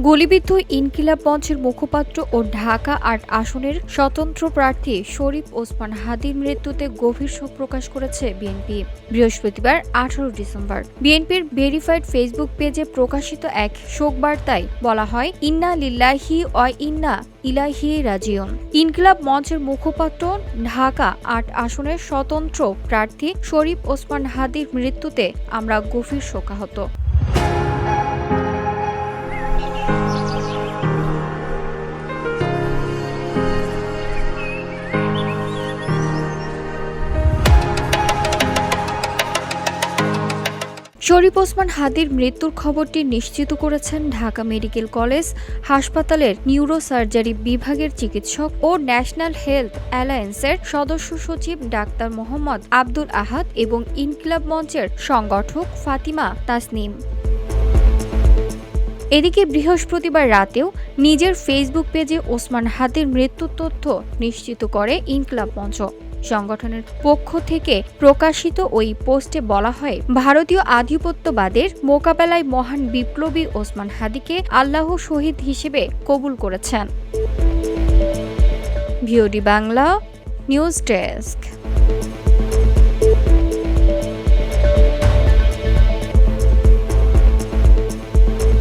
গুলিবিদ্ধ ইনকিলাব মঞ্চের মুখপাত্র ও ঢাকা ৮ আসনের স্বতন্ত্র প্রার্থী শরীফ ওসমান হাদীর মৃত্যুতে গভীর শোক প্রকাশ করেছে বিএনপি। বৃহস্পতিবার ১৮ ডিসেম্বর বিএনপির ভেরিফাইড ফেসবুক পেজে প্রকাশিত এক শোকবার্তায় বলা হয়, ইন্না লিল্লাহি ওয়া ইন্না ইলাইহি রাজিউন। ইনকিলাব মঞ্চের মুখপাত্র ঢাকা ৮ আসনের স্বতন্ত্র প্রার্থী শরীফ ওসমান হাদীর মৃত্যুতে আমরা গভীর শোকাহত। শরীফ ওসমান হাদীর মৃত্যুর খবরটি নিশ্চিত করেছেন ঢাকা মেডিকেল কলেজ হাসপাতালের নিউরোসার্জারি বিভাগের চিকিৎসক ও ন্যাশনাল হেলথ অ্যালায়েন্সের সদস্য সচিব ডাক্তার মোহাম্মদ আব্দুল আহাদ এবং ইনকিলাব মঞ্চের সংগঠক ফাতিমা তাসনিম। এদিকে বৃহস্পতিবার রাতেও নিজের ফেসবুক পেজে ওসমান হাদীর মৃত্যুর তথ্য নিশ্চিত করে ইনকিলাব মঞ্চ। সংগঠনের পক্ষ থেকে প্রকাশিত ওই পোস্টে বলা হয়, ভারতীয় আধিপত্যবাদের মোকাবেলায় মহান বিপ্লবী ওসমান হাদীকে আল্লাহ শহীদ হিসেবে কবুল করেছেন। VOD Bangla news desk.